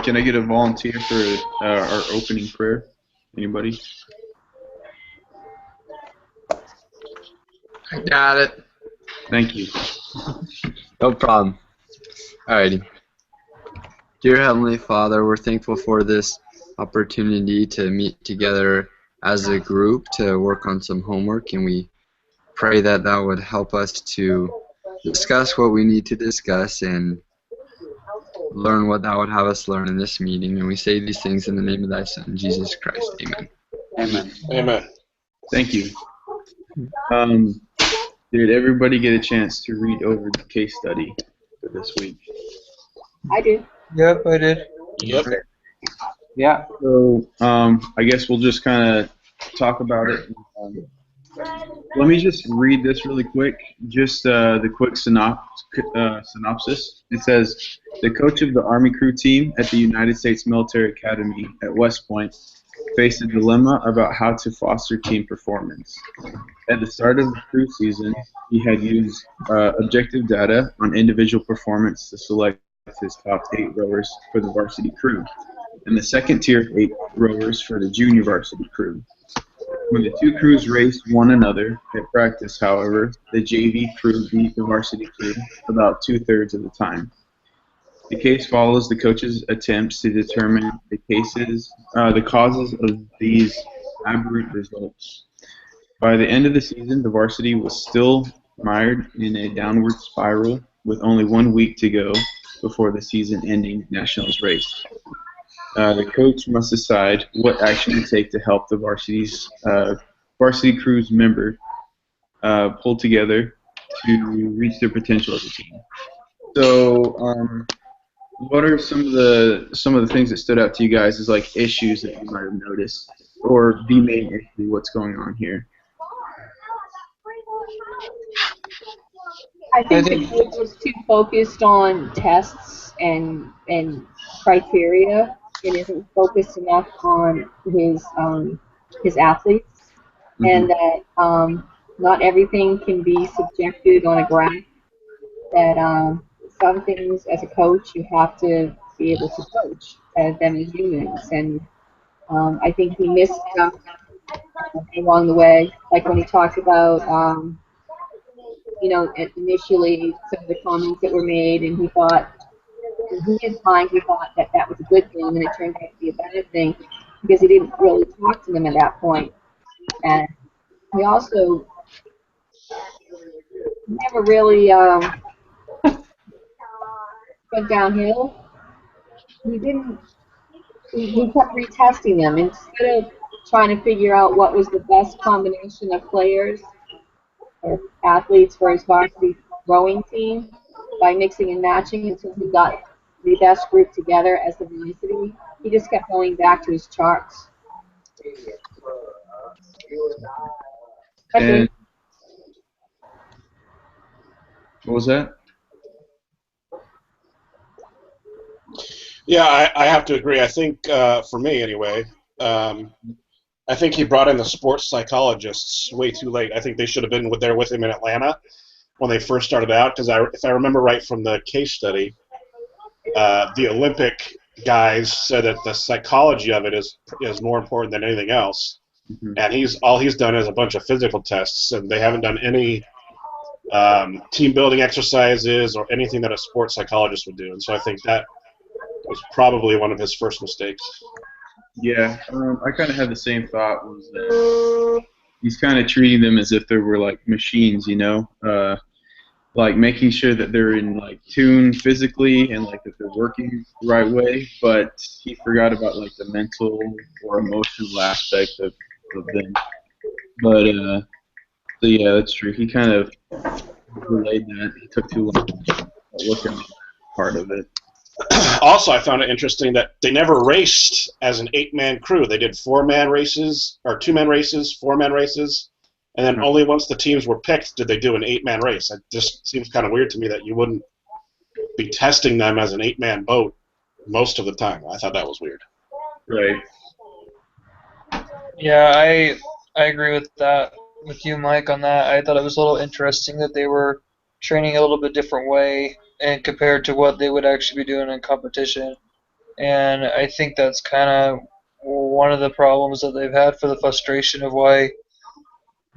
Can I get a volunteer for our opening prayer? Anybody? I got it. Thank you. No problem. Alrighty. Dear Heavenly Father, we're thankful for this opportunity to meet together as a group to work on some homework, and we pray that that would help us to discuss what we need to discuss and learn what that would have us learn in this meeting. And we say these things in the name of thy Son, Jesus Christ. Amen. Amen. Amen. Thank you. Did everybody get a chance to read over the case study for this week? I did. Yep, I did. Yep. Yeah. So I guess we'll just kind of talk about it. Let me just read this really quick, just the quick synopsis. It says, the coach of the Army crew team at the United States Military Academy at West Point faced a dilemma about how to foster team performance. At the start of the crew season, he had used objective data on individual performance to select his top 8 rowers for the varsity crew, and the second tier of 8 rowers for the junior varsity crew. When the two crews raced one another at practice, however, the JV crew beat the varsity crew about 2/3 of the time. The case follows the coach's attempts to determine the causes of these aberrant results. By the end of the season, the varsity was still mired in a downward spiral with only 1 week to go before the season-ending nationals race. The coach must decide what action to take to help the varsity crew's member pull together to reach their potential as a team. So, what are some of the things that stood out to you guys as like issues that you might have noticed, or the main issue? What's going on here? I think the coach was too focused on tests and criteria and isn't focused enough on his athletes, and that not everything can be subjected on a graph. That some things as a coach you have to be able to coach them as humans, and I think he missed stuff along the way, like when he talked about initially some of the comments that were made, and he thought, in his mind, he thought that that was a good thing, and it turned out to be a bad thing because he didn't really talk to them at that point. And he also never really went downhill. He didn't. He kept retesting them instead of trying to figure out what was the best combination of players or athletes for his varsity rowing team by mixing and matching until he got the best group together as the varsity. He just kept going back to his charts. And what was that? Yeah, I have to agree. I think, for me anyway, I think he brought in the sports psychologists way too late. I think they should have been there with him in Atlanta when they first started out, because if I remember right from the case study, the Olympic guys said that the psychology of it is more important than anything else. And all he's done is a bunch of physical tests, and they haven't done any team building exercises or anything that a sports psychologist would do. And so I think that was probably one of his first mistakes. Yeah, I kind of had the same thought. Was that he's kind of treating them as if they were like machines, like making sure that they're in like tune physically and like that they're working the right way. But he forgot about like the mental or emotional aspect of them. But so yeah, that's true. He kind of relayed that. He took too long to look at that part of it. Also, I found it interesting that they never raced as an 8-man crew. They did 4-man races, or 2-man races, 4-man races, and then only once the teams were picked did they do an 8-man race. It just seems kind of weird to me that you wouldn't be testing them as an 8-man boat most of the time. I thought that was weird. Right. Yeah, I agree with that, with you, Mike, on that. I thought it was a little interesting that they were training a little bit different way and compared to what they would actually be doing in competition. and I think that's kind of one of the problems that they've had, for the frustration of why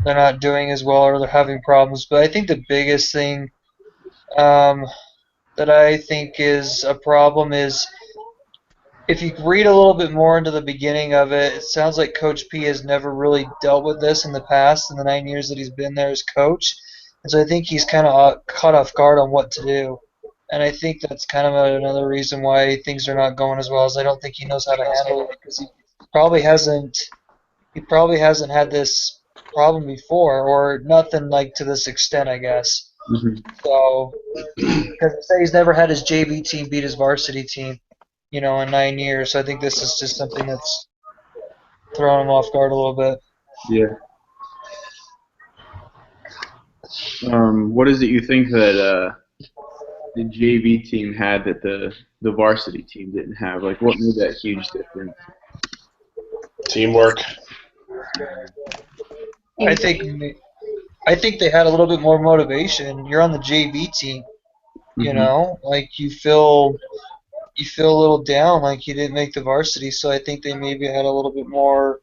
they're not doing as well or they're having problems. But I think the biggest thing that I think is a problem is, if you read a little bit more into the beginning of it, it sounds like Coach P has never really dealt with this in the past, in the 9 years that he's been there as coach. And so I think he's kind of caught off guard on what to do. And I think that's kind of another reason why things are not going as well, as I don't think he knows how to handle it, because probably hasn't he probably hasn't had this problem before, or nothing like to this extent, I guess. So, because they say he's never had his JV team beat his varsity team, in 9 years. So I think this is just something that's throwing him off guard a little bit. Yeah. What is it you think that the JV team had that the varsity team didn't have? Like, what made that huge difference? Teamwork. I think they had a little bit more motivation. You're on the JV team, like you feel a little down, like you didn't make the varsity. So I think they maybe had a little bit more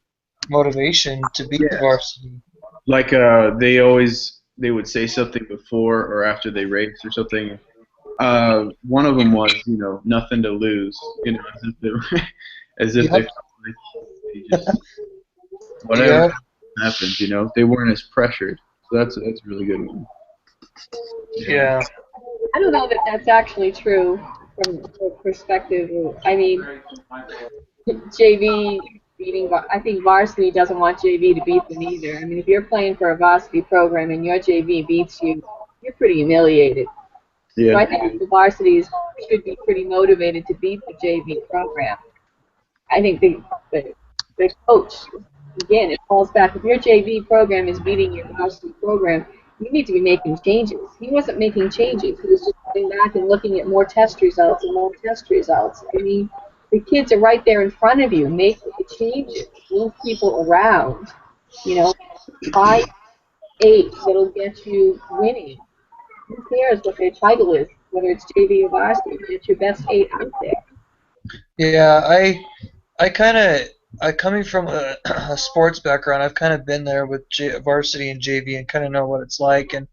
motivation to beat the varsity. Like they would say something before or after they raced or something. One of them was, nothing to lose, as if they felt like they just, whatever happens, they weren't as pressured. So that's a really good one. Yeah. I don't know that that's actually true from the perspective of, I mean, JV beating, I think varsity doesn't want JV to beat them either. I mean, if you're playing for a varsity program and your JV beats you, you're pretty humiliated. Yeah. So I think the varsities should be pretty motivated to beat the JV program. I think the coach, again, it falls back. If your JV program is beating your varsity program, you need to be making changes. He wasn't making changes. He was just going back and looking at more test results and more test results. I mean, the kids are right there in front of you. Make the changes. Move people around. 5, 8 that'll get you winning. Who cares what their title is, whether it's JV or varsity? Get your best 8 out there. Yeah, coming from a sports background, I've kind of been there with varsity and JV and kind of know what it's like, and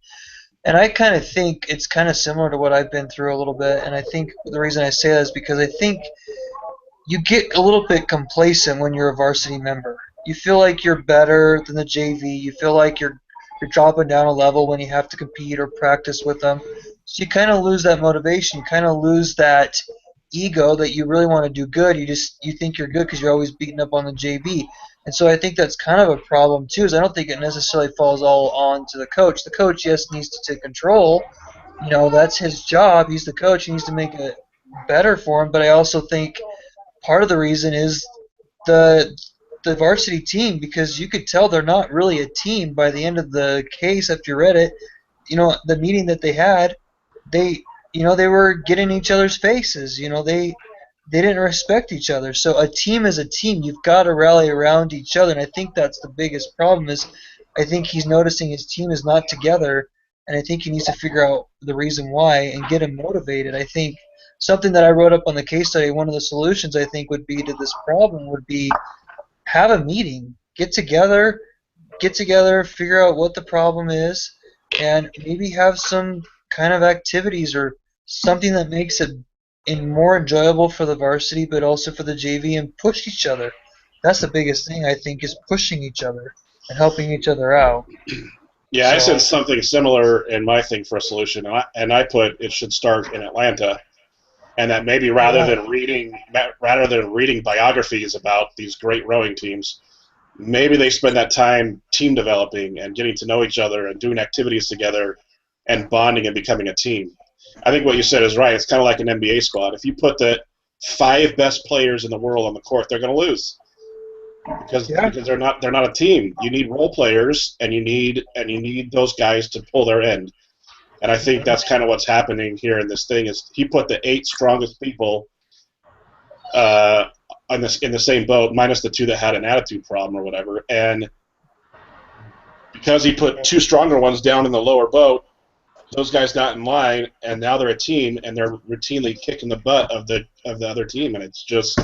I kind of think it's kind of similar to what I've been through a little bit. And I think the reason I say that is because I think you get a little bit complacent when you're a varsity member. You feel like you're better than the JV. You feel like you're dropping down a level when you have to compete or practice with them. So you kind of lose that motivation. You kind of lose that ego that you really want to do good. You think you're good because you're always beating up on the JV. And so I think that's kind of a problem too, is I don't think it necessarily falls all on to the coach. The coach, yes, needs to take control. That's his job. He's the coach. He needs to make it better for him. But I also think part of the reason is the varsity team, because you could tell they're not really a team by the end of the case after you read it. The meeting that they had, they were getting in each other's faces. They didn't respect each other. So a team is a team. You've got to rally around each other, and I think that's the biggest problem. Is I think he's noticing his team is not together, and I think he needs to figure out the reason why and get him motivated. I think something that I wrote up on the case study, one of the solutions I think would be to this problem would be have a meeting, get together, figure out what the problem is, and maybe have some kind of activities or something that makes it more enjoyable for the varsity, but also for the JV, and push each other. That's the biggest thing, I think, is pushing each other and helping each other out. Yeah, I said something similar in my thing for a solution, and I put it should start in Atlanta, and that maybe rather than reading biographies about these great rowing teams, maybe they spend that time team developing and getting to know each other and doing activities together and bonding and becoming a team. I think what you said is right. It's kind of like an NBA squad. If you put the 5 best players in the world on the court, they're going to lose because they're not a team. You need role players, and you need those guys to pull their end. And I think that's kind of what's happening here in this thing. Is he put the 8 strongest people in the same boat, minus the 2 that had an attitude problem or whatever, and because he put 2 stronger ones down in the lower boat, those guys got in line, and now they're a team, and they're routinely kicking the butt of the other team, and it's just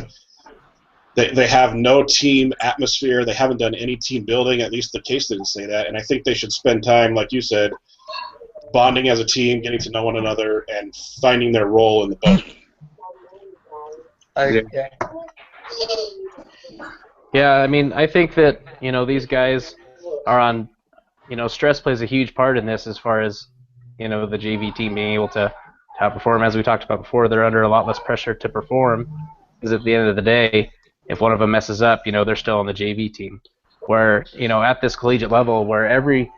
they have no team atmosphere. They haven't done any team building. At least the case didn't say that, and I think they should spend time, like you said, bonding as a team, getting to know one another, and finding their role in the boat. Yeah, I mean, I think that, these guys are on, stress plays a huge part in this as far as, the JV team being able to perform. As we talked about before, they're under a lot less pressure to perform because at the end of the day, if one of them messes up, they're still on the JV team. Where, at this collegiate level, where every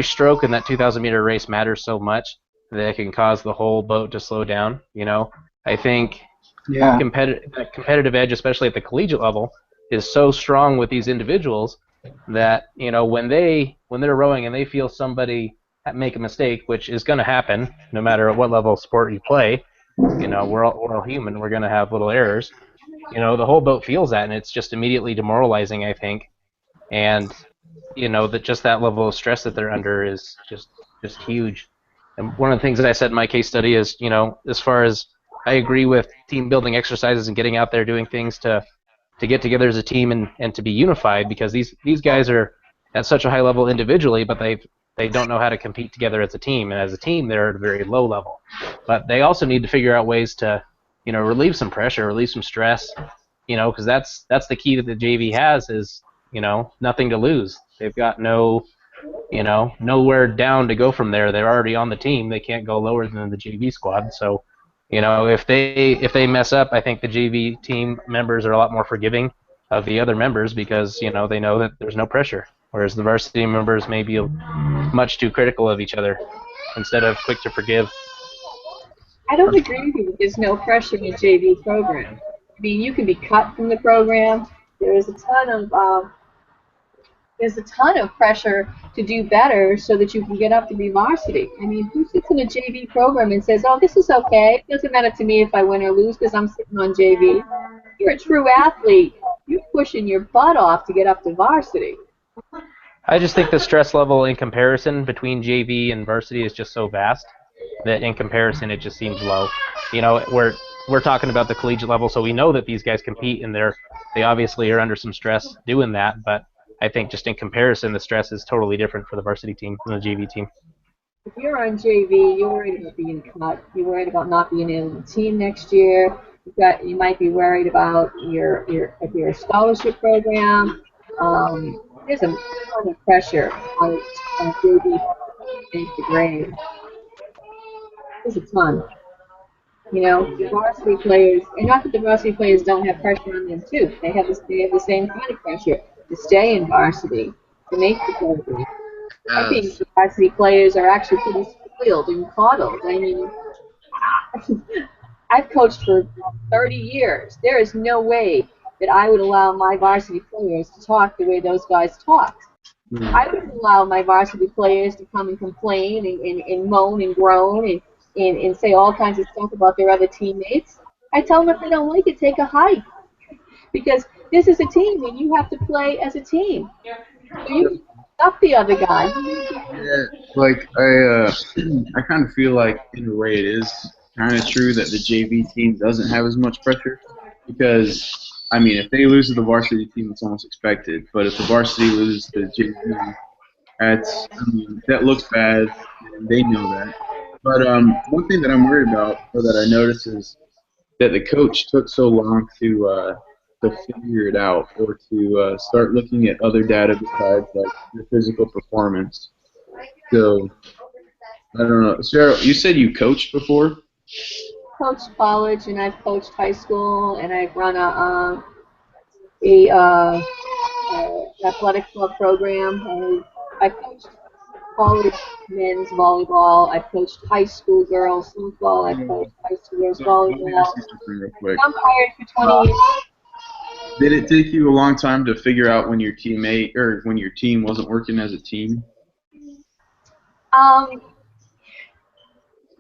stroke in that 2,000-meter race matters so much that it can cause the whole boat to slow down, I think that competitive edge, especially at the collegiate level, is so strong with these individuals that when they're rowing and they feel somebody make a mistake, which is going to happen no matter what level of sport you play, we're all human, we're going to have little errors. The whole boat feels that, and it's just immediately demoralizing, I think. And that level of stress that they're under is just huge. And one of the things that I said in my case study is, as far as I agree with team building exercises and getting out there doing things to get together as a team and to be unified, because these guys are at such a high level individually, but they don't know how to compete together as a team, and as a team they're at a very low level. But they also need to figure out ways to relieve some pressure, relieve some stress, because that's the key that the JV has is nothing to lose. They've got nowhere down to go from there. They're already on the team. They can't go lower than the JV squad. So if they mess up, I think the JV team members are a lot more forgiving of the other members because they know that there's no pressure, whereas the varsity members may be much too critical of each other instead of quick to forgive. I don't agree with you that there's no pressure in a JV program. I mean, you can be cut from the program. There's a ton of pressure to do better so that you can get up to be varsity. I mean, who sits in a JV program and says, "Oh, this is okay. It doesn't matter to me if I win or lose because I'm sitting on JV." You're a true athlete. You're pushing your butt off to get up to varsity. I just think the stress level in comparison between JV and varsity is just so vast that in comparison it just seems low. We're talking about the collegiate level, so we know that these guys compete and they obviously are under some stress doing that, but I think just in comparison the stress is totally different for the varsity team than the JV team. If you're on JV, you're worried about being cut. You're worried about not being able to team next year. You might be worried about if you're a scholarship program. There's a ton of pressure on JV to make the grade. There's a ton. The varsity players, and not that the varsity players don't have pressure on them too. They have the same kind of pressure to stay in varsity, to make the program. I think the varsity players are actually pretty spoiled and coddled. I mean, I've coached for 30 years. There is no way that I would allow my varsity players to talk the way those guys talk. I wouldn't allow my varsity players to come and complain and moan and groan and say all kinds of stuff about their other teammates. I tell them if they don't like it, take a hike. Because this is a team and you have to play as a team. So you up the other guy. Yeah, I kind of feel like in a way it is kind of true that the JV team doesn't have as much pressure because, I mean, if they lose to the varsity team, it's almost expected. But if the varsity loses to the JV, that looks bad, and they know that. But one thing that I'm worried about, or that I noticed, is that the coach took so long to figure it out, or to start looking at other data besides like your physical performance. So I don't know, Sarah. You said you coached before. Coached college, and I've coached high school, and I've run a athletic club program. I coached college men's volleyball. I coached high school girls softball. I coached high school girls volleyball. I'm hired for 20 years. Did it take you a long time to figure out when your teammate or when your team wasn't working as a team?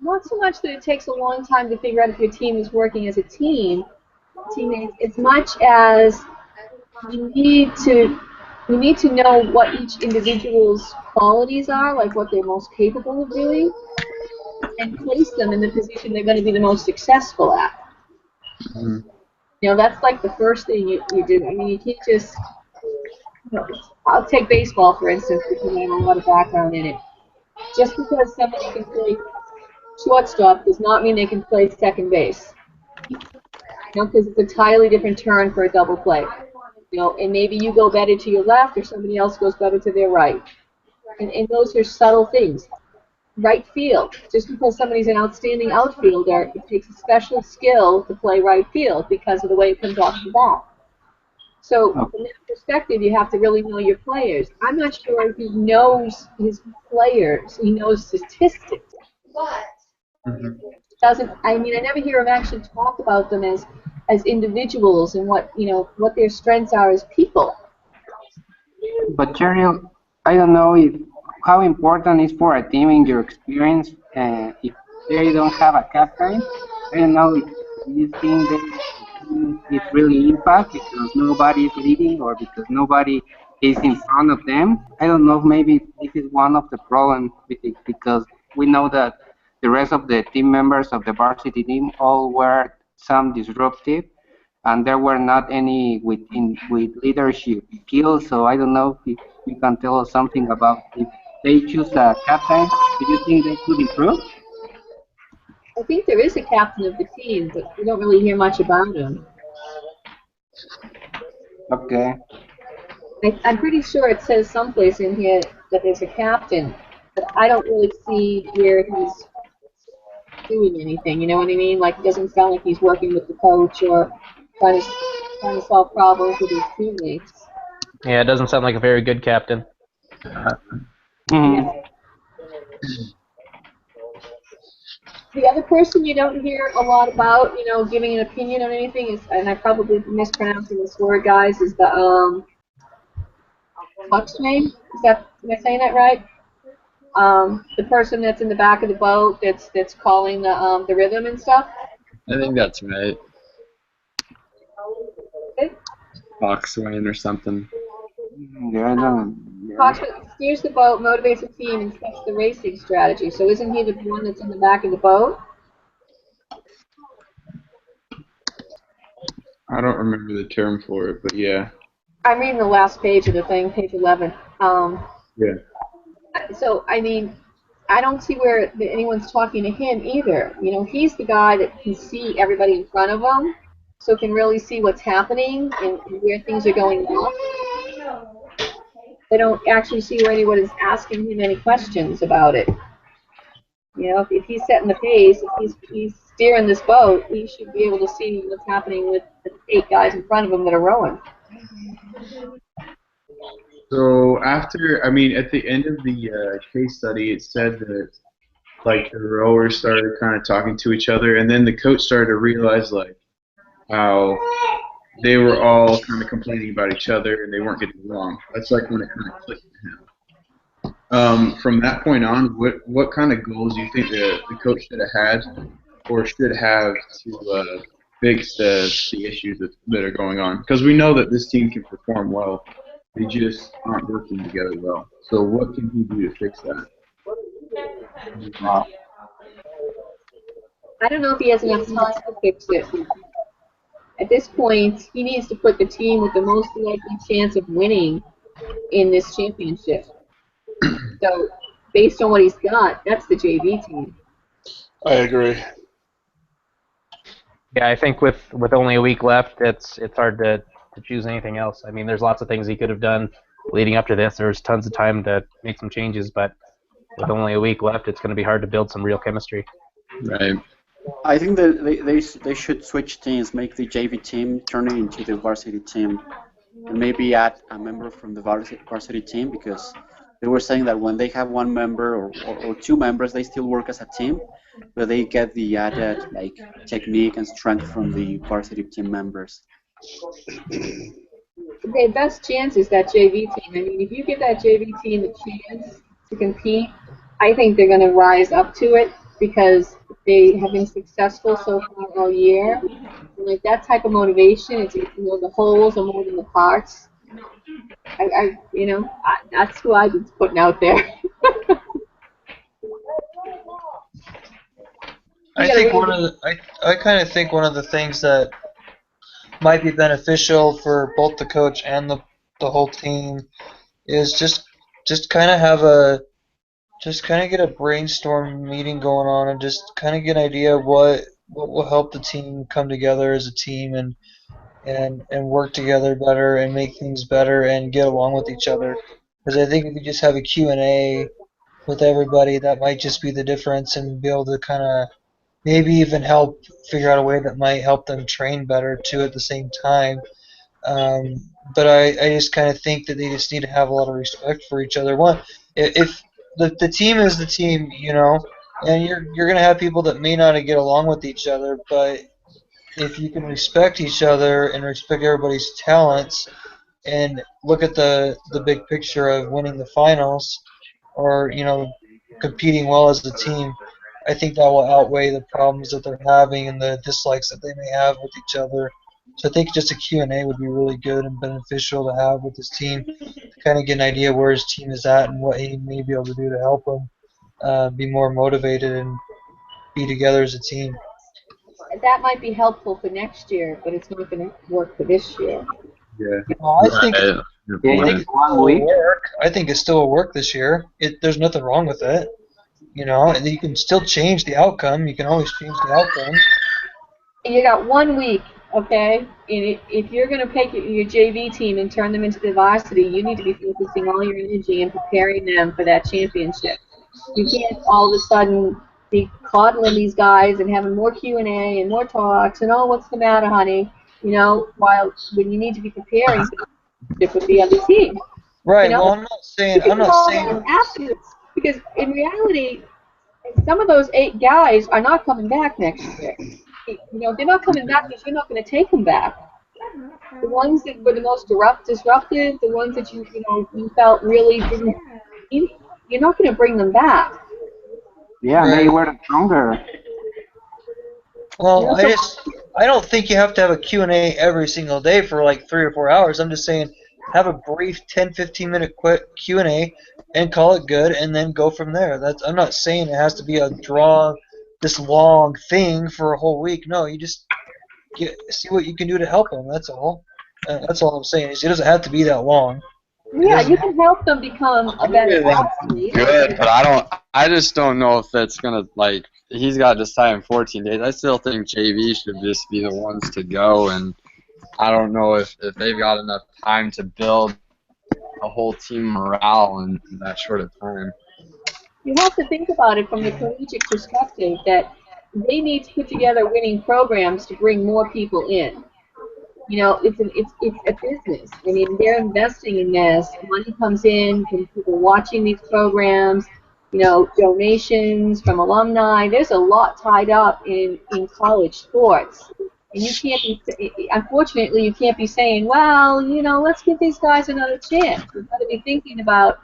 Not so much that it takes a long time to figure out if your team is working as a team, teammates, as much as you need to know what each individual's qualities are, like what they're most capable of doing. and place them in the position they're going to be the most successful at. Mhm. You know, that's like the first thing you do. I mean, you can't just, you know, I'll take baseball, for instance, because I have a lot of background in it. Just because somebody can play shortstop does not mean they can play second base. You know, because it's a entirely different turn for a double play. You know, and maybe you go better to your left or somebody else goes better to their right. And those are subtle things. Right field. Just because somebody's an outstanding outfielder, it takes a special skill to play right field because of the way it comes off the bat. So from that perspective, you have to really know your players. I'm not sure if he knows his players. He knows statistics. Mhm. Doesn't. I mean, I never hear him actually talk about them as individuals and what their strengths are as people. But Cheryl, I don't know if how important is for a team in your experience, if they don't have a captain. I don't know if you think that the team is really impact because nobody is leading or because nobody is in front of them. I don't know if maybe this is one of the problems with it because we know that the rest of the team members of the varsity team all were some disruptive and there were not any with leadership skills. So I don't know if you can tell us something about if they choose a captain. Do you think they could improve? I think there is a captain of the team, but we don't really hear much about him. Okay. I'm pretty sure it says someplace in here that there's a captain, but I don't really see where he's doing anything. You know what I mean? Like, it doesn't sound like he's working with the coach or trying to solve problems with his teammates. Yeah, it doesn't sound like a very good captain. Mhm. The other person you don't hear a lot about, giving an opinion on anything is, and I probably mispronouncing this word, guys, is the coxswain. Am I saying that right? The person that's in the back of the boat that's calling the rhythm and stuff. I think that's right. Okay. Boxwayne or something. Yeah, I don't. Yeah. Coxswain steers the boat, motivates the team, and sets the racing strategy. So isn't he the one that's in the back of the boat? I don't remember the term for it, but yeah. I'm reading the last page of the thing, page 11. Yeah. So, I mean, I don't see where anyone's talking to him either. You know, he's the guy that can see everybody in front of him, so can really see what's happening and where things are going on. They don't actually see where anyone is asking him any questions about it. You know, if he's setting the pace, if he's steering this boat, he should be able to see what's happening with the 8 guys in front of him that are rowing. So after, I mean, at the end of the case study, it said that like the rowers started kind of talking to each other, and then the coach started to realize like how they were all kind of complaining about each other and they weren't getting along. That's like when it kind of clicked to him. From that point on, what kind of goals do you think the coach should have had or should have to fix the issues that are going on? Because we know that this team can perform well. They just aren't working together well. So what can he do to fix that? I don't know if he has enough time to fix it. At this point, he needs to put the team with the most likely chance of winning in this championship. So, based on what he's got, that's the JV team. I agree. Yeah, I think with only a week left, it's hard to choose anything else. I mean, there's lots of things he could have done leading up to this. There's tons of time to make some changes, but with only a week left, it's going to be hard to build some real chemistry. Right. I think that they should switch teams, make the JV team turn it into the varsity team, and maybe add a member from the varsity team because they were saying that when they have one member or 2 members, they still work as a team, but they get the added like technique and strength from the varsity team members. The best chance is that JV team. I mean, if you give that JV team a chance to compete, I think they're going to rise up to it because they have been successful so far all year. And like that type of motivation, it's the wholes are more than the parts. That's who I've been putting out there. I think I kind of think one of the things that might be beneficial for both the coach and the whole team is just kind of have a just kind of get a brainstorm meeting going on and just kind of get an idea of what will help the team come together as a team and work together better and make things better and get along with each other. Because I think if you just have a Q&A with everybody, that might just be the difference and be able to kind of maybe even help figure out a way that might help them train better too at the same time. Um, but I just kind of think that they just need to have a lot of respect for each other. One, if the team is the team, and you're gonna have people that may not get along with each other, but if you can respect each other and respect everybody's talents and look at the big picture of winning the finals or competing well as a team, I think that will outweigh the problems that they're having and the dislikes that they may have with each other. So I think just a Q&A would be really good and beneficial to have with his team to kind of get an idea where his team is at and what he may be able to do to help them be more motivated and be together as a team. That might be helpful for next year, but it's not going to work for this year. Yeah. I think Right. Yeah, I think just it one still week. will work. I think it still will work this year. There's nothing wrong with it. And you can still change the outcome. You can always change the outcome. You got 1 week, okay? And if you're going to take your JV team and turn them into the varsity, you need to be focusing all your energy and preparing them for that championship. You can't all of a sudden be coddling these guys and having more Q&A and more talks and, oh, what's the matter, honey? While when you need to be preparing for the championship with the other team. Right. You know? Well, I'm not saying. You I'm can not call saying. them afterwards because in reality, some of those 8 guys are not coming back next year. They're not coming back because you're not going to take them back. The ones that were the most disruptive, the ones that you felt really didn't, you're not going to bring them back. Yeah, Right. they were stronger. Well, I don't think you have to have a Q&A every single day for like 3 or 4 hours. I'm just saying have a brief 10, 15-minute quick Q&A and call it good and then go from there. I'm not saying it has to be this long thing for a whole week. No, you just see what you can do to help them. That's all. That's all I'm saying. It doesn't have to be that long. Yeah, you can help them become a better athlete. Good, but I just don't know if it's gonna he's got to decide in 14 days. I still think JV should just be the ones to go, and I don't know if they've got enough time to build a whole team morale in that short of time. You have to think about it from the collegiate perspective that they need to put together winning programs to bring more people in. It's a business. I mean, they're investing in this. Money comes in from people watching these programs. Donations from alumni. There's a lot tied up in college sports, and you can't be. Unfortunately, you can't be saying, well, let's give these guys another chance. You've got to be thinking about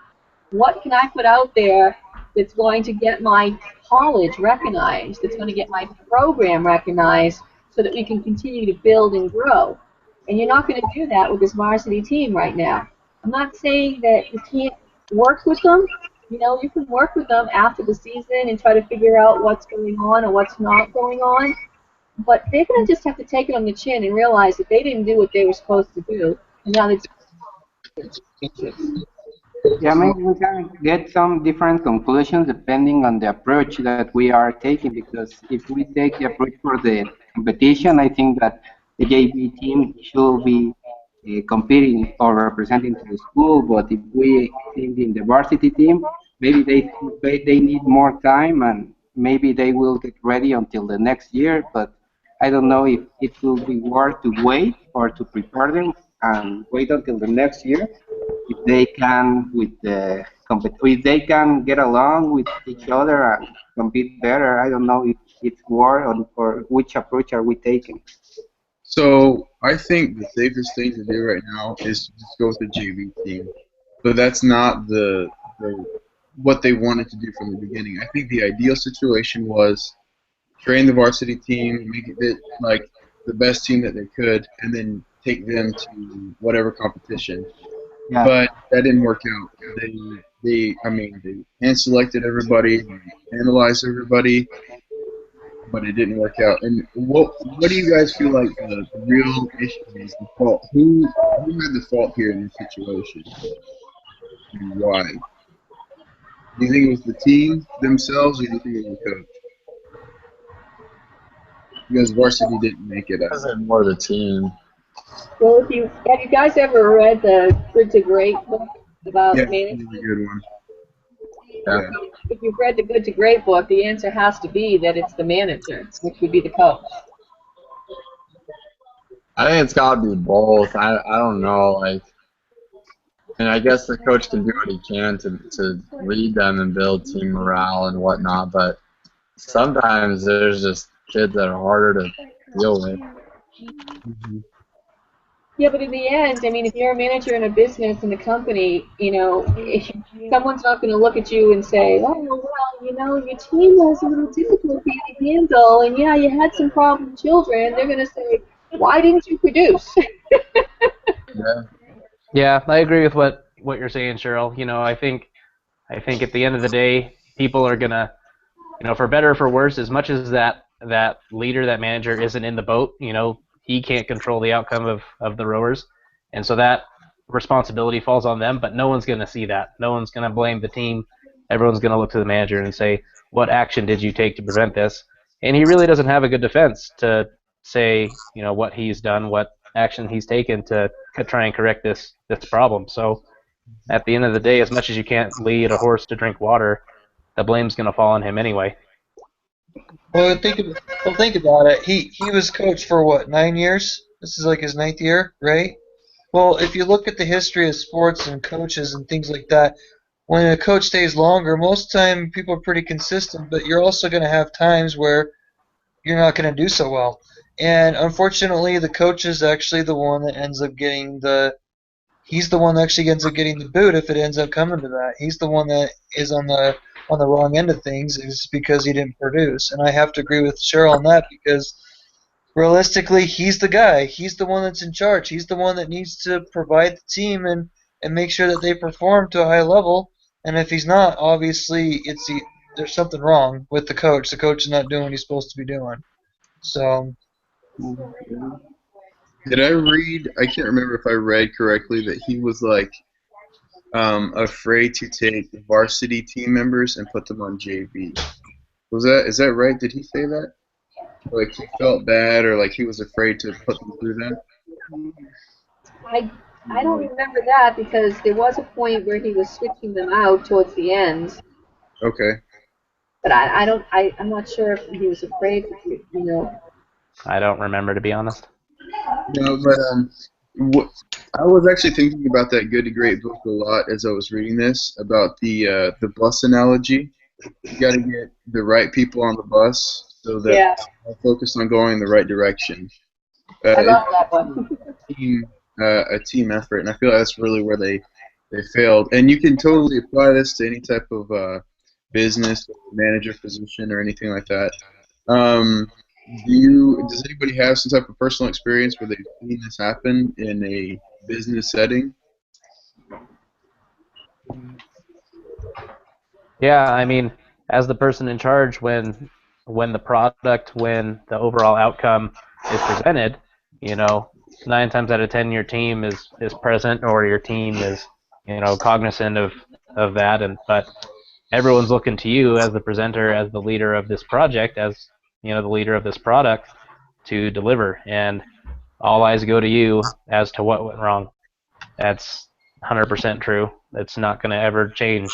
what can I put out there that's going to get my college recognized, that's going to get my program recognized, so that we can continue to build and grow. And you're not going to do that with this varsity team right now. I'm not saying that you can't work with them. You can work with them after the season and try to figure out what's going on or what's not going on. But they're going to just have to take it on the chin and realize that they didn't do what they were supposed to do. And now Yeah, maybe we can get some different conclusions depending on the approach that we are taking, because if we take the approach for the competition, I think that the JV team should be competing or representing to the school, but if we think in the varsity team, maybe they need more time and maybe they will get ready until the next year, but I don't know if it will be worth to wait or to prepare them and wait until the next year if they can if they can get along with each other and compete better. I don't know if it's worth or which approach are we taking. So I think the safest thing to do right now is to just go with the JV team. But that's not the what they wanted to do from the beginning. I think the ideal situation was train the varsity team, make it like the best team that they could, and then take them to whatever competition. Yeah. But that didn't work out. They hand selected everybody, they analyzed everybody, but it didn't work out. And what do you guys feel like the real issue is? The fault? Who had the fault here in this situation, and why? Do you think it was the team themselves, or do you think it was the coach? Because varsity didn't make it I out. said more the team. Well, have you guys ever read the Good to Great book about Yeah, management? that's a good one. Yeah. If you've read the Good to Great book, the answer has to be that it's the manager, which would be the coach. I think it's got to be both. I don't know. Like, and I guess the coach can do what he can to lead them and build team morale and whatnot, but sometimes there's just kids that are harder to deal with. Yeah, but in the end, I mean, if you're a manager in a business in a company, you know, someone's not going to look at you and say, "Oh, well, you know, your team was a little difficult for you to handle, and yeah, you had some problem children." They're going to say, "Why didn't you produce?" Yeah. Yeah, I agree with what you're saying, Cheryl. You know, I think at the end of the day, people are gonna, you know, for better or for worse, as much as that leader, that manager isn't in the boat, you know, he can't control the outcome of the rowers, and so that responsibility falls on them. But no one's gonna see that. No one's gonna blame the team. Everyone's gonna look to the manager and say, "What action did you take to prevent this?" And he really doesn't have a good defense to say, you know, what he's done, what action he's taken to try and correct this problem. So at the end of the day, as much as you can't lead a horse to drink water, the blame's going to fall on him anyway. Well, think about it. He was coach for what, 9 years? This is like his 9th year, right? Well, if you look at the history of sports and coaches and things like that, when a coach stays longer, most time people are pretty consistent, but you're also going to have times where you're not going to do so well. And unfortunately, the coach is actually the one that ends up getting he's the one that actually ends up getting the boot if it ends up coming to that. He's the one that is on the wrong end of things is because he didn't produce. And I have to agree with Cheryl on that because realistically, he's the guy. He's the one that's in charge. He's the one that needs to provide the team and make sure that they perform to a high level. And if he's not, obviously there's something wrong with the coach. The coach is not doing what he's supposed to be doing. So Did I read? I can't remember if I read correctly that he was like afraid to take varsity team members and put them on JV. Is that right? Did he say that? Like he felt bad, or like he was afraid to put them through that? I don't remember that because there was a point where he was switching them out towards the end. Okay. But I'm not sure if he was afraid to, you know. I don't remember, to be honest. No, but I was actually thinking about that Good to Great book a lot as I was reading this about the bus analogy. You got to get the right people on the bus so that they're focused on going in the right direction. I love that one. A team effort, and I feel like that's really where they failed. And you can totally apply this to any type of business, manager position, or anything like that. Does anybody have some type of personal experience where they've seen this happen in a business setting? Yeah, I mean, as the person in charge, when the overall outcome is presented, you know, 9 times out of 10 your team is present, or your team is, you know, cognizant of that, but everyone's looking to you as the presenter, as the leader of this project, as, you know, the leader of this product to deliver, and all eyes go to you as to what went wrong. That's 100% true. It's not going to ever change.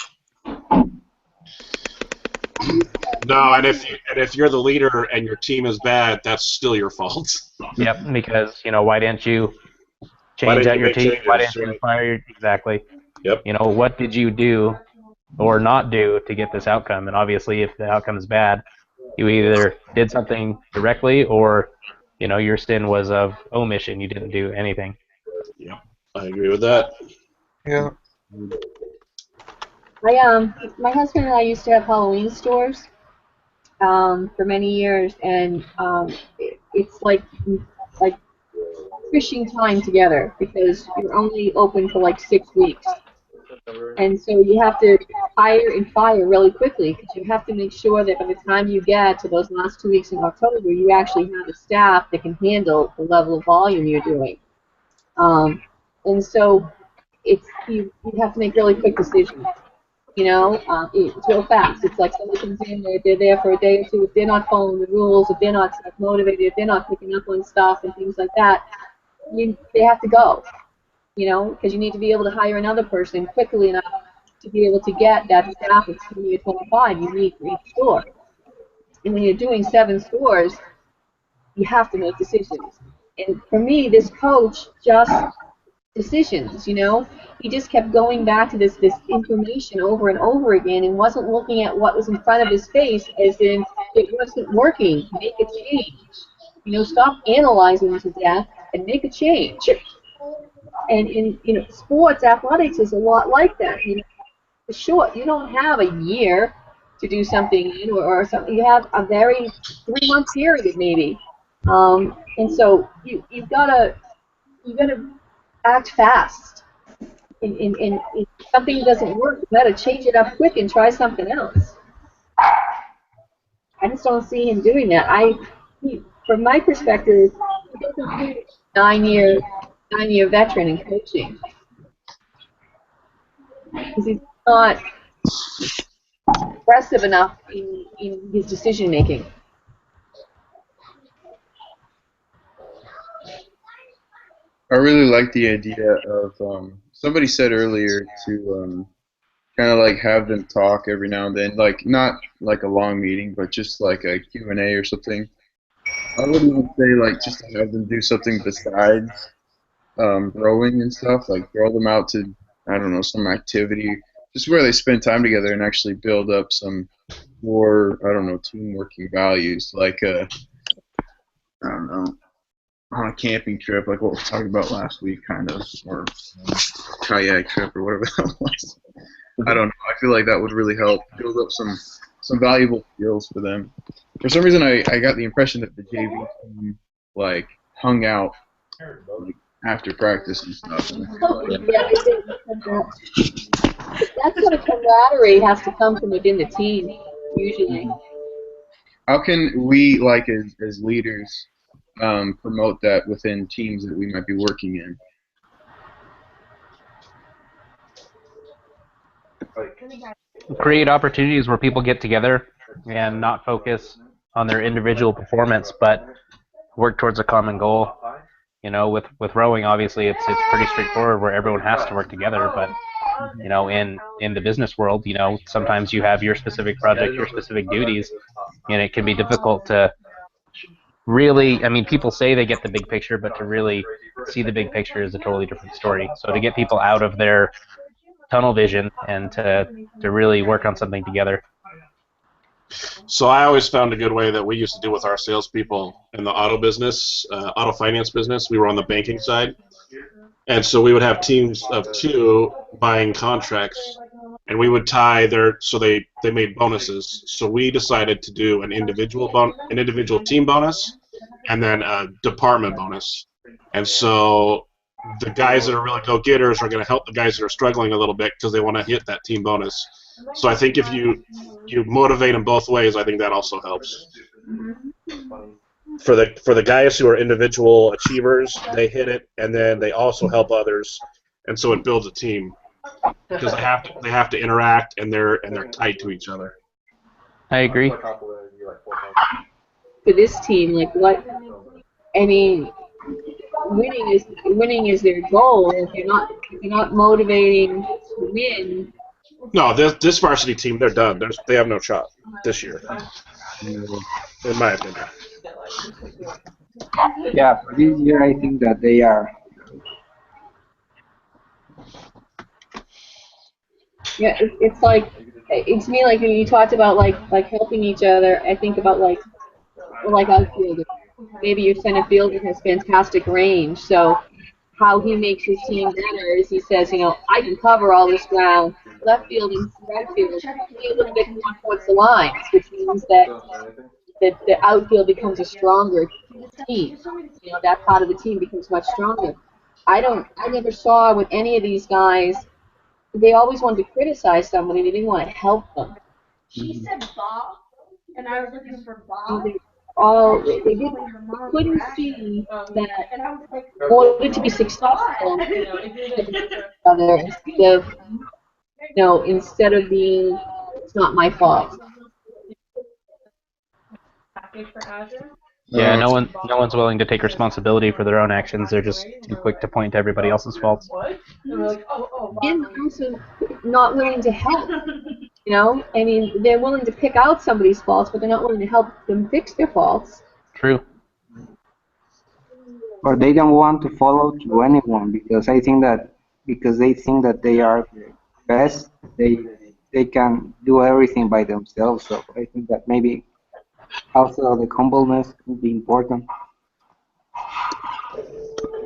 No, and if you're the leader and your team is bad, that's still your fault. Yep, because, you know, why didn't you change out your team? Why didn't you inspire your exactly? Yep. You know, what did you do or not do to get this outcome? And obviously, if the outcome is bad, you either did something directly, or, you know, your sin was of omission. You didn't do anything. Yeah, I agree with that. yeah. My husband and I used to have Halloween stores for many years, and it's like fishing time together because you're only open for like 6 weeks. And so you have to hire and fire really quickly because you have to make sure that by the time you get to those last 2 weeks in October, you actually have a staff that can handle the level of volume you're doing. And so you have to make really quick decisions. It's real fast. It's like somebody comes in, they're there for a day or two. If they're not following the rules, if they're not motivated, if they're not picking up on stuff and things like that, they have to go. Because you need to be able to hire another person quickly enough to be able to get that staff of 20 or 25 you need for each store. And when you're doing 7 stores, you have to make decisions. And for me, this coach just decisions, he just kept going back to this information over and over again and wasn't looking at what was in front of his face as in it wasn't working. Make a change. Stop analyzing to death and make a change. And in sports, athletics is a lot like that. For sure, you don't have a year to do something or something. You have a very 3-month period maybe. And so you've got to act fast. And if something doesn't work, you got to change it up quick and try something else. I just don't see him doing that. From my perspective, he doesn't see a 9-year veteran in coaching because he's not aggressive enough in his decision making. I really like the idea of somebody said earlier to kind of like have them talk every now and then, like not like a long meeting, but just like a Q&A or something. I would even say like just to have them do something besides rowing and stuff, like throw them out to, I don't know, some activity, just where they spend time together and actually build up some more, I don't know, team working values, like I don't know, on a camping trip, like what we talked about last week, kind of, or kayak trip or whatever that was. I don't know. I feel like that would really help build up some valuable skills for them. For some reason, I got the impression that the JV team like hung out like, after practice and stuff. That sort of camaraderie has to come from within the team, usually. How can we, like as leaders, promote that within teams that we might be working in? Create opportunities where people get together and not focus on their individual performance, but work towards a common goal. With rowing, obviously, it's pretty straightforward where everyone has to work together. But in the business world, sometimes you have your specific project, your specific duties, and it can be difficult to really. I mean, people say they get the big picture, but to really see the big picture is a totally different story. So to get people out of their tunnel vision and to really work on something together. So I always found a good way that we used to do with our salespeople in the auto business, auto finance business. We were on the banking side, and so we would have teams of 2 buying contracts, and we would tie so they made bonuses. So we decided to do an individual team bonus, and then a department bonus. And so the guys that are really go-getters are going to help the guys that are struggling a little bit because they want to hit that team bonus. So I think if you motivate them both ways, I think that also helps. For the guys who are individual achievers, they hit it, and then they also help others, and so it builds a team because they have to interact, and they're tied to each other. I agree. For this team, winning is their goal. If you're not motivating to win. No, this varsity team, they're done. They have no shot this year, in my opinion. Yeah, for this year, I think that they are. Yeah, it's me like when you talked about like helping each other. I think about like outfielder. Maybe your center fielder has fantastic range, so how he makes his team better is he says, I can cover all this ground. Left field and right field be a little bit more towards the lines, which means that the outfield becomes a stronger team. That part of the team becomes much stronger. I never saw with any of these guys they always wanted to criticize somebody. They didn't want to help them. She said Bob, and I was looking for Bob. They couldn't see that in order to be successful, other instead of being, it's not my fault. Yeah, no one's willing to take responsibility for their own actions. They're just too quick to point to everybody else's faults. And also not willing to help. I mean, they're willing to pick out somebody's faults, but they're not willing to help them fix their faults. True. Or they don't want to follow to anyone because I think that because they think that they are the best, they can do everything by themselves. So I think that maybe also the humbleness would be important.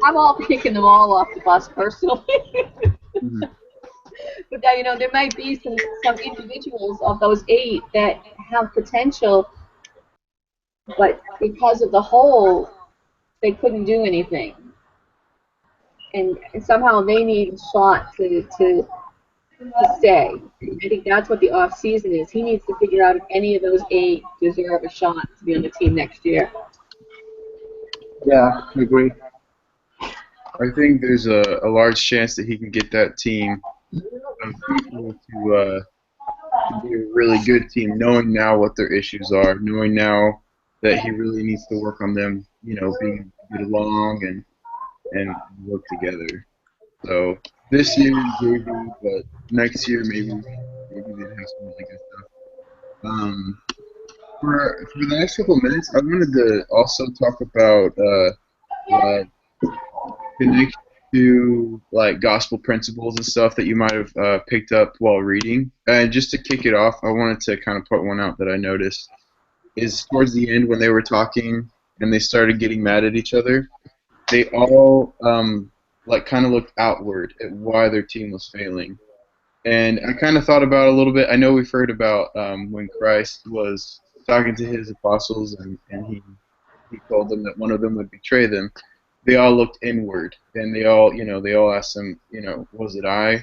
I'm all picking them all off the bus personally. But there might be some individuals of those 8 that have potential, but because of the whole, they couldn't do anything. And somehow they need a shot to stay. I think that's what the off season is. He needs to figure out if any of those 8 deserve a shot to be on the team next year. Yeah, I agree. I think there's a large chance that he can get that team of people to be a really good team, knowing now what their issues are, knowing now that he really needs to work on them, being get along and work together. So this year JV, but next year maybe they'd have some really good stuff. For the next couple of minutes, I wanted to also talk about connection to like gospel principles and stuff that you might have picked up while reading. And just to kick it off, I wanted to kind of put one out that I noticed is towards the end when they were talking and they started getting mad at each other, they all kind of looked outward at why their team was failing. And I kind of thought about it a little bit. I know we've heard about when Christ was talking to his apostles and he told them that one of them would betray them. They all looked inward, and they all asked him, was it I?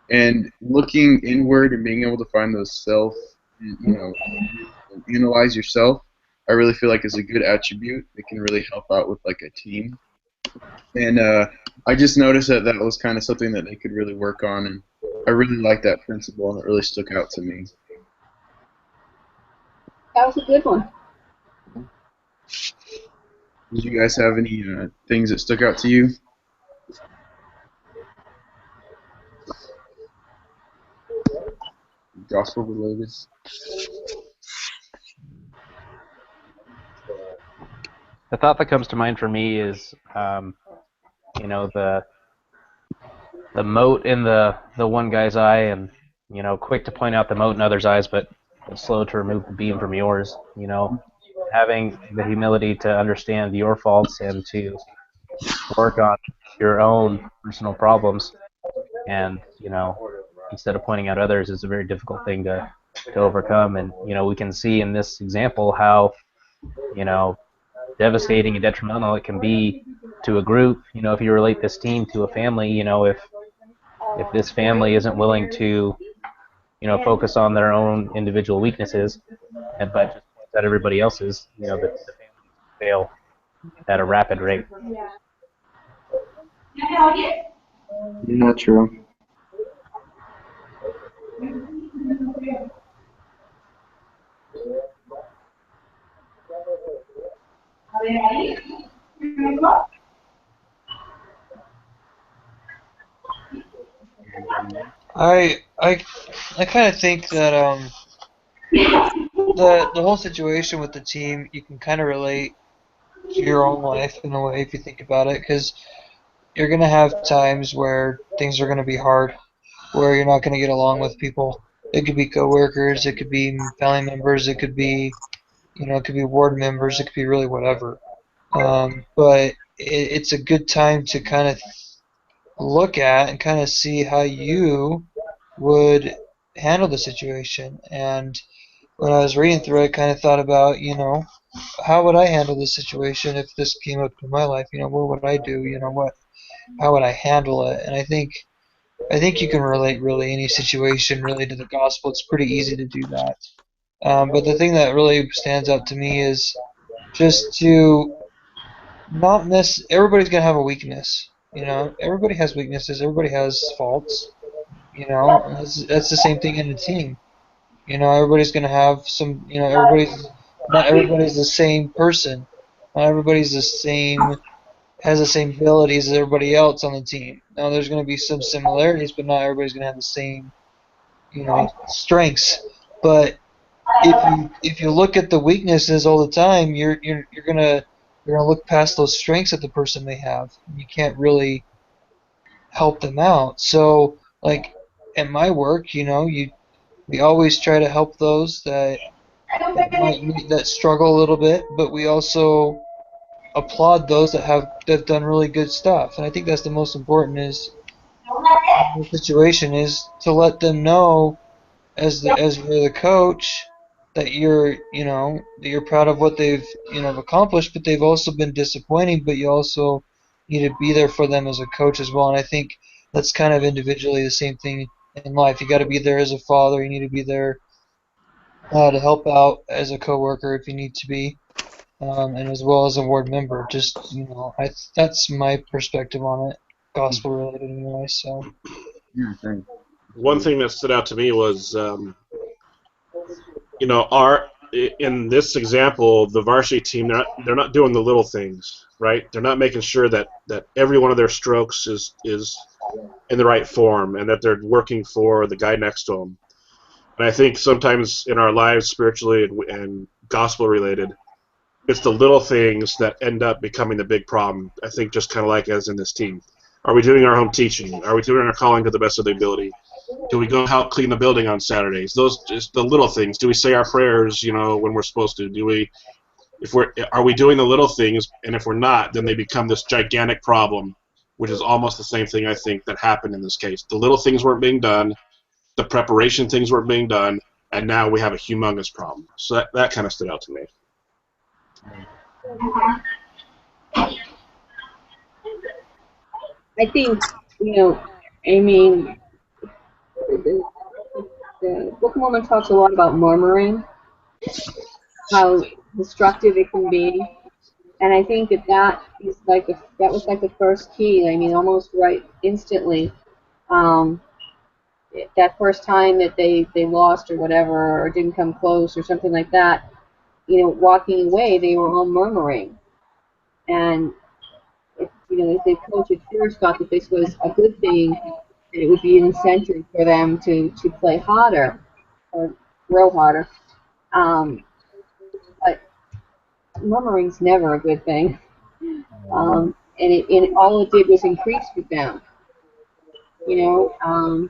And looking inward and being able to find those analyze yourself, I really feel like is a good attribute. It can really help out with like a team. And I just noticed that was kind of something that they could really work on, and I really like that principle, and it really stuck out to me. That was a good one. Did you guys have any things that stuck out to you? Gospel related? The thought that comes to mind for me is, the mote in the one guy's eye, and quick to point out the mote in others' eyes, but slow to remove the beam from yours. Having the humility to understand your faults and to work on your own personal problems, and instead of pointing out others, is a very difficult thing to overcome. And we can see in this example how devastating and detrimental it can be to a group. If you relate this team to a family, if this family isn't willing to focus on their own individual weaknesses, but just that everybody else's, the family fail at a rapid rate. Not true. I kind of think that the whole situation with the team, you can kind of relate to your own life in a way if you think about it, because you're going to have times where things are going to be hard, where you're not going to get along with people. It could be coworkers, it could be family members, it could be ward members, it could be really whatever. But it's a good time to kind of look at and kind of see how you would handle the situation. And when I was reading through it, I kind of thought about, how would I handle this situation if this came up in my life? What would I do? How would I handle it? And I think I think you can relate really any situation really to the gospel. It's pretty easy to do that. But the thing that really stands out to me is just to not miss. Everybody's gonna have a weakness. You know, everybody has weaknesses. Everybody has faults. You know, and that's the same thing in a team. You know, everybody's gonna have some. You know, not everybody's the same person. Not everybody's the same has the same abilities as everybody else on the team. Now, there's going to be some similarities, but not everybody's going to have the same, strengths. But if you look at the weaknesses all the time, you're gonna look past those strengths that the person may have. You can't really help them out. So, like in my work, we always try to help those that struggle a little bit, but we also applaud those that have done really good stuff. And I think that's the most important is the situation is to let them know as you're the coach that you're proud of what they've accomplished, but they've also been disappointing. But you also need to be there for them as a coach as well. And I think that's kind of individually the same thing in life. You got to be there as a father. You need to be there to help out as a coworker if you need to be. And as well as a ward member. Just that's my perspective on it, gospel related anyway. So Yeah, thanks. One thing that stood out to me was, in this example, the varsity team, they're not doing the little things, right? They're not making sure that every one of their strokes is in the right form and that they're working for the guy next to them. And I think sometimes in our lives, spiritually and gospel related, it's the little things that end up becoming the big problem. I think just kind of like as in this team. Are we doing our home teaching? Are we doing our calling to the best of the ability? Do we go help clean the building on Saturdays? Those just the little things. Do we say our prayers, when we're supposed to? Are we doing the little things? And if we're not, then they become this gigantic problem, which is almost the same thing I think that happened in this case. The little things weren't being done, the preparation things weren't being done, and now we have a humongous problem. So that kind of stood out to me. I think, I mean, the Book of Mormon talks a lot about murmuring, how destructive it can be, and I think that was like the first key. I mean, almost right instantly. That first time that they lost or whatever, or didn't come close or something like that, walking away, they were all murmuring, and if the coach at first thought that this was a good thing, and it would be an incentive for them to play harder or grow harder. But murmuring's never a good thing. And all it did was increase with them. And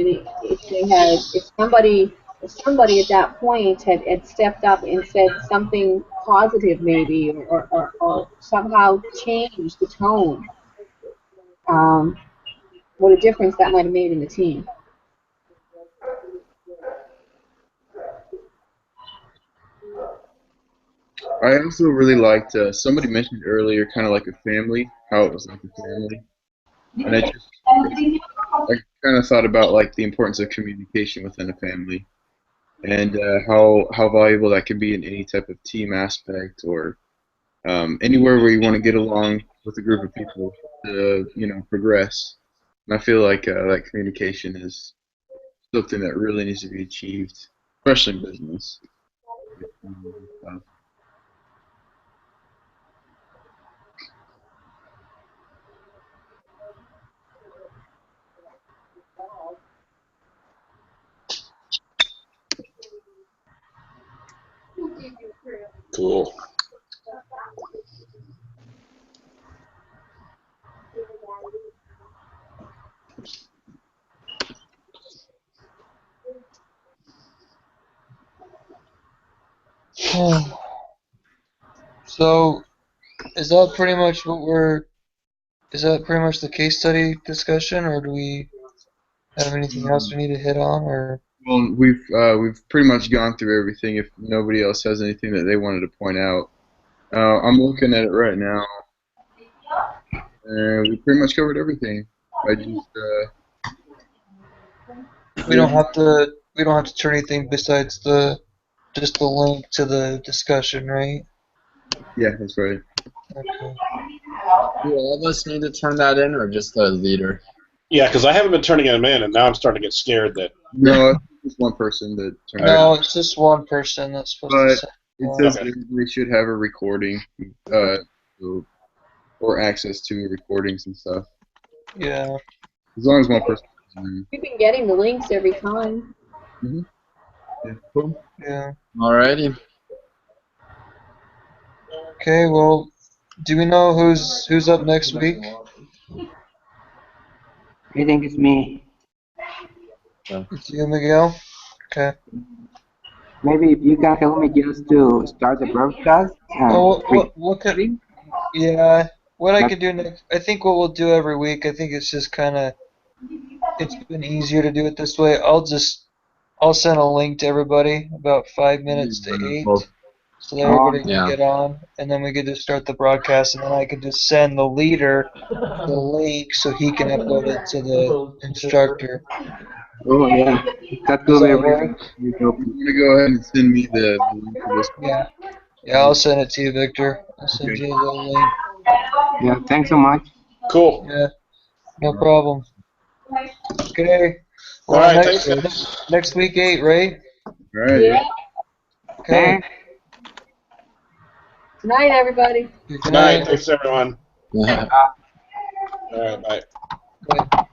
if somebody at that point had stepped up and said something positive maybe, or somehow changed the tone, what a difference that might have made in the team. I also really liked, somebody mentioned earlier, kind of like a family, how it was like a family. And I kind of thought about like the importance of communication within a family, and how valuable that can be in any type of team aspect, or anywhere where you want to get along with a group of people to progress. And I feel like that communication is something that really needs to be achieved, especially in business. Cool. So is that pretty much is that pretty much the case study discussion, or do we have anything else we need to hit on, or? Well, we've pretty much gone through everything. If nobody else has anything that they wanted to point out, I'm looking at it right now, and we pretty much covered everything. I just We don't have to turn anything besides just the link to the discussion, right? Yeah, that's right. Okay. Do all of us need to turn that in, or just the leader? Yeah, because I haven't been turning them in, and now I'm starting to get scared that. No, it's one person that turned No, it. it's just one person that's supposed But to say. it says Okay. everybody should have a recording, or access to recordings and stuff. Yeah. As long as one person. Mm-hmm. We've been getting the links every time. Yeah, cool. Yeah. Alrighty. Okay. Well, do we know who's up next week? I think it's me. It's you, Miguel. Okay. Maybe if you can help me just to start the broadcast. Oh, what could? Yeah. What I could do next? I think what we'll do every week. I think it's just kind of. It's been easier to do it this way. I'll send a link to everybody about 5 minutes to 8, so that everybody can Yeah. get on, and then we could just start the broadcast, and then I could just send the leader the link so he can upload it to the instructor. Oh yeah, that Does could be that really work? You want to go ahead and send me the link to this? Yeah. Yeah, I'll send it to you, Victor. I'll send Okay. you the link. Yeah, thanks so much. Cool. Yeah, no problem. Okay. All Well, right, thanks, guys. next week 8, right? All right. Yeah. Okay. Thanks. Good night, everybody. Good Good night. night. Thanks, everyone. Yeah. All right, bye. Bye.